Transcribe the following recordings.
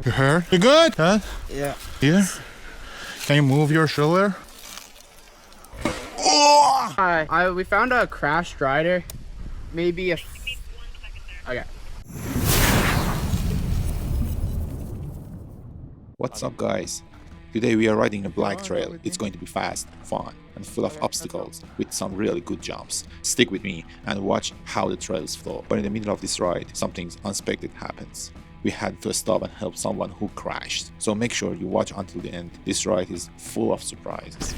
You hurt? You good? Huh? Yeah. Here? Can you move your shoulder? Hi. We found a crashed rider. Maybe a... Okay. What's up, guys? Today we are riding a black trail. It's going to be fast, fun, and full of obstacles with some really good jumps. Stick with me and watch how the trails flow. But in the middle of this ride, something unexpected happens. We had to stop and help someone who crashed. So make sure you watch until the end. This ride is full of surprises.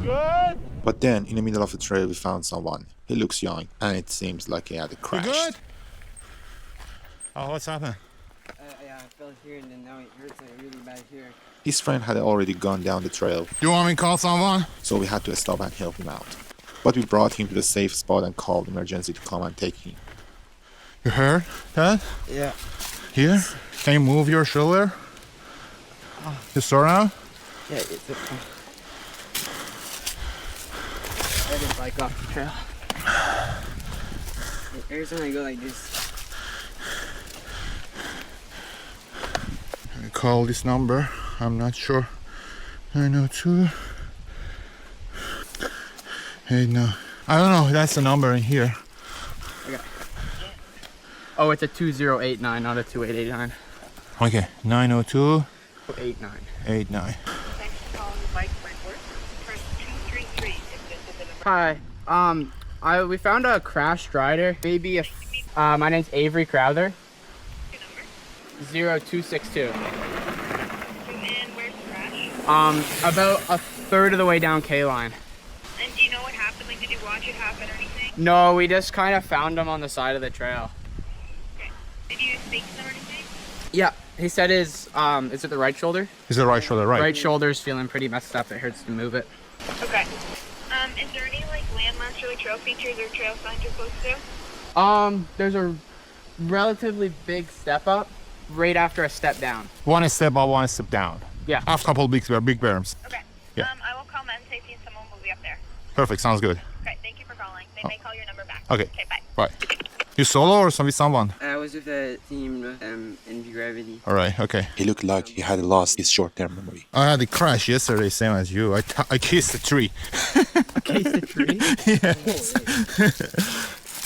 Good? But then, in the middle of the trail, we found someone. He looks young, and it seems like he had a You crash. good? Oh, what's happened? Yeah, I fell here and then now it hurts like really bad here. His friend had already gone down the trail, You want me to call someone? so we had to stop and help him out. But we brought him to the safe spot and called emergency to come and take him. You hurt? Huh? Yeah. Here? Can you move your shoulder? You sore now? Yeah, it's a... I did bike off the trail. Every time I go like this. I call this number. I'm not sure. 902. Hey, no. I don't know. That's the number in here. Okay. Oh, it's a 2089, not a 2889. Okay. 902 89. 89. Thanks for calling Mike Brentworth. Press 233 if this is an emergency. Hi. We found a crashed rider. Maybe a... my name's Avery Crowther. Your number? 0262. And where's the crash? About a third of the way down K-line. And do you know what happened? Like, did you watch it happen or anything? No, we just kind of found him on the side of the trail. Okay. Did you speak to them or anything? Yeah, he said his, is it the right shoulder? Is the right shoulder right? Right shoulder's feeling pretty messed up. It hurts to move it. Okay. Is there any, like, landmarks or, like, trail features or trail signs you're supposed to? There's a relatively big step up right after a step down. One step up, one step down. Yeah. After a couple of big berms. Okay. Yeah. I will call Mountain Safety and someone will be up there. Perfect. Sounds good. Okay, thank you for calling. They may call your number back. Okay. Okay, bye. Bye. You solo or with someone? I was with a team, NV Gravity. All right. Okay. He looked like he had lost his short-term memory. I had a crash yesterday, same as you. I kissed a tree. Case the tree? Yes.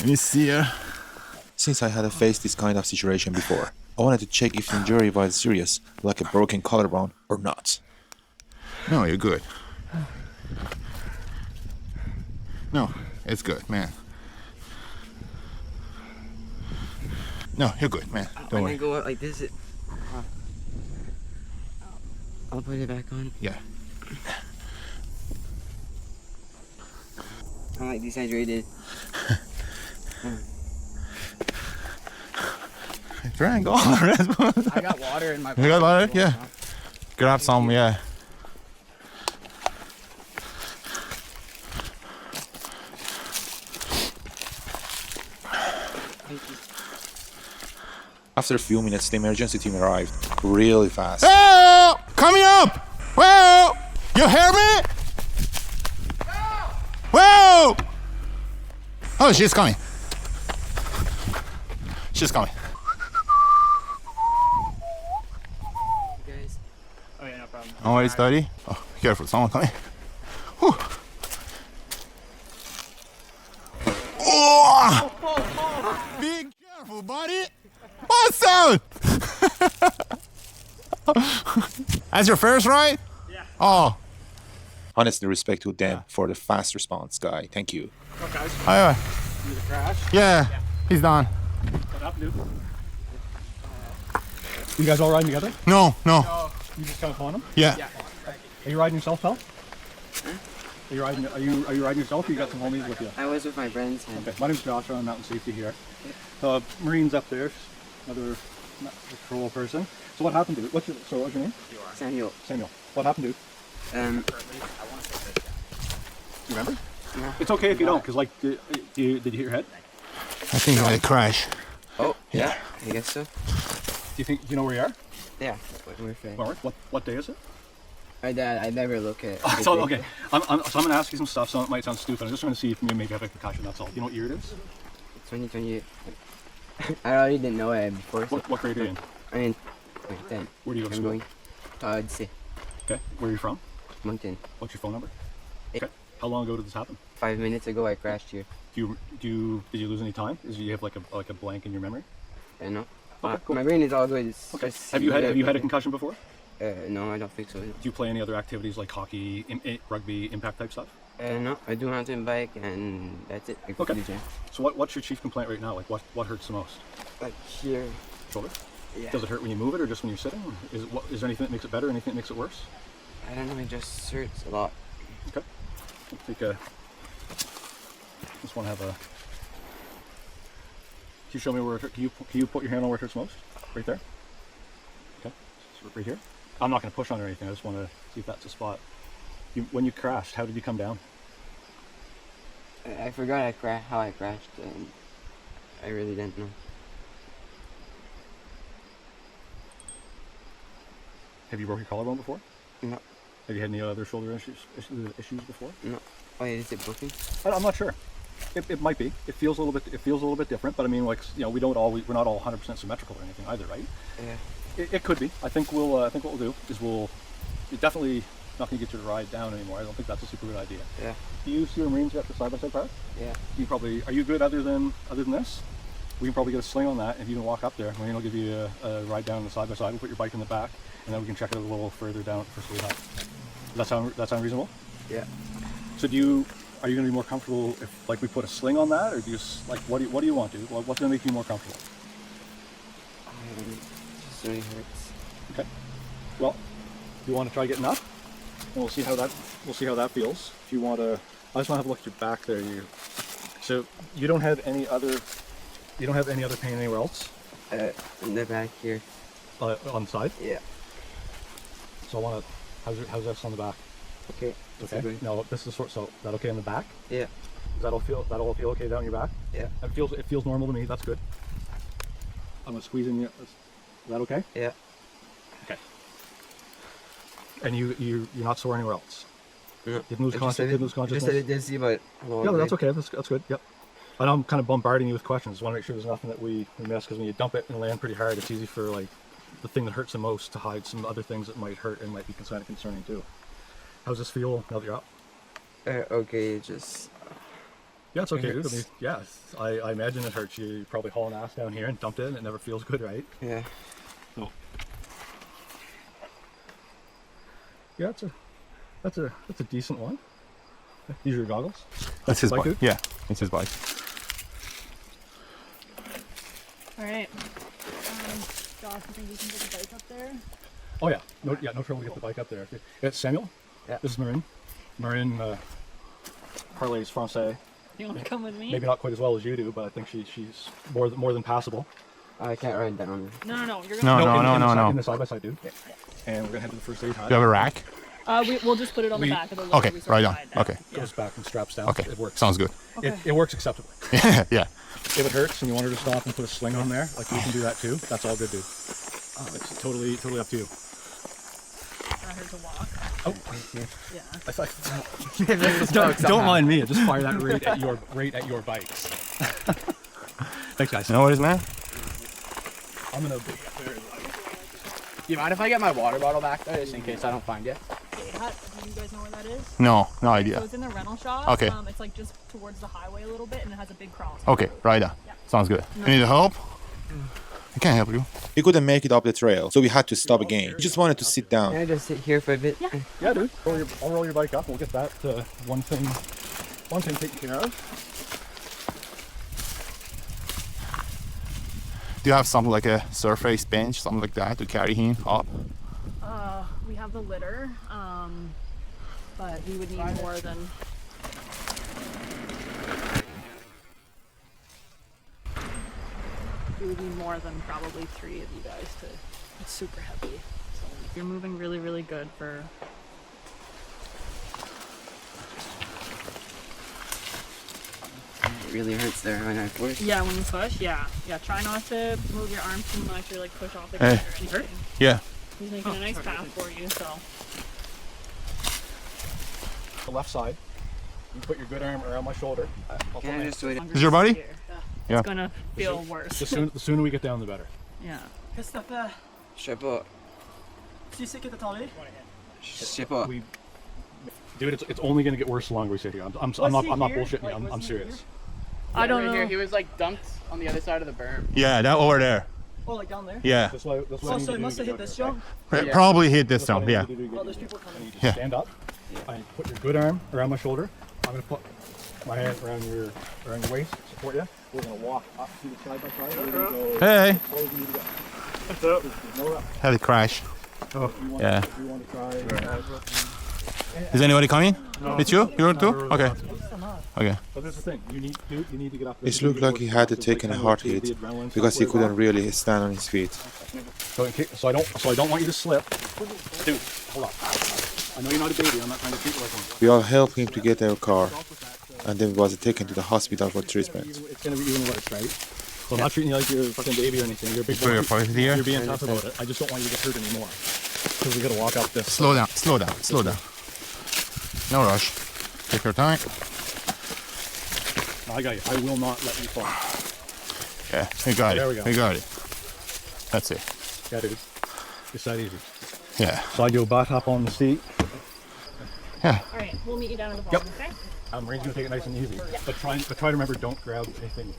Let me see here. Since I had faced this kind of situation before, I wanted to check if the injury was serious, like a broken collarbone, or not. No, you're good. No, it's good, man. No, you're good, man. Don't When I worry. go out like this, I'll put it back on. Yeah. I'm like dehydrated. Drank all the rest. I got water in my You got water? bottle. Yeah. Grab some, yeah. Thank you. After a few minutes, the emergency team arrived really fast. Hey! Coming up! Whoa! You hear me? Whoa! Oh, she's coming. She's coming. You guys. Oh yeah, no problem. Don't worry, study. Oh, careful, someone coming. Whew. Oh! Be careful, buddy. What's out? That's your first ride? Yeah. Oh. Honestly, respect to them for the fast response, guy. Thank you. Hi. See the crash? Yeah, he's done. What up, Luke? You guys all riding together? No, no. You just kind of following him? Yeah. Are you riding yourself, pal? Are you riding? Are you riding yourself? Or you got some homies with you? I was with my friends. And Okay. My name's Joshua. I'm Mountain Safety here. Marine's up there. Another patrol person. So what happened, dude? What's your name? Samuel. Samuel. What happened, dude? Um, You remember? No. It's okay if you don't, because like, did you hit your head? I think I crash. oh, yeah, I guess so. Do you know where you are? Yeah, we're friends. Where? What day is it? I never look at. So okay, so I'm gonna ask you some stuff. So it might sound stupid. I'm just trying to see if you maybe have a concussion. That's all. You know what year it is? 2028. I already didn't know it before. So What grade are you in? I mean, like 10. Where do you go to I'm school? going. I'd say Okay. Where are you from? Mountain. What's your phone number? Eight. Okay. How long ago did this happen? 5 minutes ago, I crashed here. Did you lose any time? Do you have like a blank in your memory? I know. Okay, cool. My brain is all good. It's Okay. just Have you had a concussion before? No, I don't think so. Do you play any other activities like hockey, rugby, impact type stuff? No, I do mountain bike and that's it. I go to Okay. the gym. So what's your chief complaint right now? Like what hurts the most? Like here. Shoulder? Yeah. Does it hurt when you move it or just when you're sitting? Is there anything that makes it better? Anything that makes it worse? I don't know. It just hurts a lot. Okay. I'll take a. Just want to have a. Can you show me where it hurt? Can you put your hand on where it hurts most? Right there. Okay. So right here. I'm not going to push on it or anything. I just want to see if that's the spot. When you crashed, how did you come down? I forgot how I crashed, and I really didn't know. Have you broke your collarbone before? No. Have you had any other shoulder issues before? No. Wait, is it broken? I'm not sure. It might be. It feels a little bit different, but I mean, like, you know, we're not all 100% symmetrical or anything either, right? Yeah. It could be. I think what we'll do is you're definitely not going to get you to ride down anymore. I don't think that's a super good idea. Yeah. Do you see your Marines got the side-by-side part? Yeah. Are you good other than this? We can probably get a sling on that. If you can walk up there, Marine will give you a ride down the side-by-side. We'll put your bike in the back, and then we can check it a little further down for Sleep Hut. Does that sound reasonable? Yeah. So are you going to be more comfortable if like we put a sling on that, or do you like what do you want to? What's going to make you more comfortable? It just really hurts. Okay. Well, you want to try getting up, and we'll see how that feels. If you want to, I just want to have a look at your back there. So you don't have any other pain anywhere else In the back here. on the side. Yeah. So I want to. How's this on the back? Okay. That's Okay. good. No, this is so. Is that okay in the back? Yeah. That'll feel okay down your back? Yeah. It feels normal to me. That's good. I'm gonna squeeze in you. Is that okay? Yeah. Okay. And you're not sore anywhere else? No. Didn't lose consciousness? Just a bit dizzy, but Yeah, that's okay. That's good. Yep. I know I'm kind of bombarding you with questions. Just want to make sure there's nothing that we miss, because when you dump it and land pretty hard, it's easy for like the thing that hurts the most to hide some other things that might hurt and might be concerning too. How's this feel now that you're up? Okay, just. Yeah, it's okay, It dude. I hurts. mean, yeah, I imagine it hurts you. You're probably hauling ass down here and dumped it, and it never feels good, right? Yeah. So, yeah, that's a decent one. These are your goggles. That's his Bike, bike. dude? Yeah, it's his bike. All right. Josh, you think you can get the bike up there? Oh yeah, no trouble to get the bike up there. It's Samuel. Yeah. This is Marin. Marin parlays Francais. You want to come with me? Maybe not quite as well as you do, but I think she's more than passable. I can't ride down. No. You're No, gonna. no. In the side by side, dude. And we're gonna head to the first aid hut. Do you have a rack? We'll just put it on the back of the loader. Okay, we sort right of on. ride down. Okay, Goes back and straps down. okay. It works. Sounds good. It works acceptably. Yeah. If it hurts and you want her to stop and put a sling on there, like you can do that too. That's all good, dude. It's totally up to you. I heard to walk. Oh, Yeah. don't mind me. Just fire that right at your bikes. Thanks, guys. No worries, man. I'm gonna. Do you mind if I get my water bottle back there, just in case I don't find it? Gate Hut, do you guys know where that is? No So idea. it's in the rental shop. Okay. It's like just towards the highway a little bit, and it has a big cross. Okay, right on. Sounds good. You need help? I can help you. We couldn't make it up the trail, so we had to stop again. We just wanted to sit down. Can I just sit here for a bit? Yeah. Yeah, dude. I'll roll your bike up. We'll get that one thing taken care of. Do you have something like a surface bench, something like that to carry him up? We have the litter, but we would need more than. We would need more than probably 3 of you guys to. It's super heavy. So you're moving really, really good for. It really hurts there when I push. Yeah, when you push, yeah. Try not to move your arm too much or like push off the Hey. ground or anything. Yeah. He's making a nice path for you, so. The left side. You put your good arm around my shoulder. I'll Can put I my- just do it? Is your buddy? Here. Yeah. It's gonna feel worse. the sooner we get down, the better. Yeah. Christopher, Je sais pas. tu sais que t'attendais? Je sais pas. We, dude, it's only gonna get worse the longer we sit here. I'm Was not he I'm not here? bullshitting you. Like, I'm was he serious. I don't right know. Here, he was like dumped on the other side of the berm. Yeah, that over there. Oh, like down there? Yeah. That's why. That's what I Oh, need so to it do must to have get hit this down jump. here. Yeah. Probably hit this That's what I jump. need Yeah. to do to get Oh, there's you. people coming. Yeah. Stand up. I put your good arm around my shoulder. I'm gonna put my hand around your waist, support you. We're gonna walk up to the side by side. We're gonna go Hey. as slow as you need to go. There's no rush. Had a crash. You want, Yeah. You want to try. Is anybody coming? It's you? You too? Okay. Okay. But this is the thing. You need to get up. It looked like he had to take a hard hit because he couldn't really stand on his feet. So I don't want you to slip. Dude, hold on. I know you're not a baby. I'm not trying to treat you like one. We all helped him to get our car, and then was taken to the hospital for treatment. It's gonna be even worse, right? So I'm not treating you like you're a fucking baby or anything. You're a big Put your boy. foot here. You're being tough about it. I just don't want you to get hurt anymore. Because we gotta walk up this. Slow down. Slow down. Slow down. No rush. Take your time. I got you. I will not let you fall. Yeah. We got There it. we go. We got it. That's it. Yeah, dude. It's that easy. Yeah. So I go back up on the seat. Alright, we'll meet you down at the bottom, okay? Ray's gonna take it nice and easy. But try to remember, don't grab anything with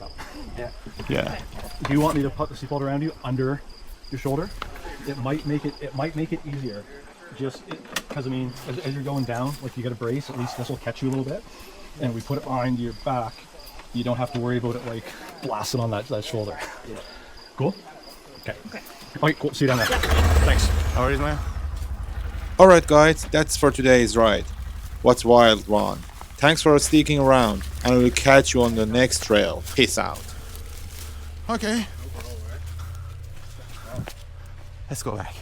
that. Yeah. Do you want me to put the seatbelt around you under your shoulder? It might make it easier. Just because I mean, as you're going down, like you got a brace. At least this will catch you a little bit. And we put it behind your back. You don't have to worry about it like blasting on that shoulder. Yeah. Cool. Okay. Okay. Cool. See you down there. Thanks. How are you, man? Alright guys, that's for today's ride. What's Wild Ron. Thanks for sticking around, and we'll catch you on the next trail. Peace out. Okay. Let's go back.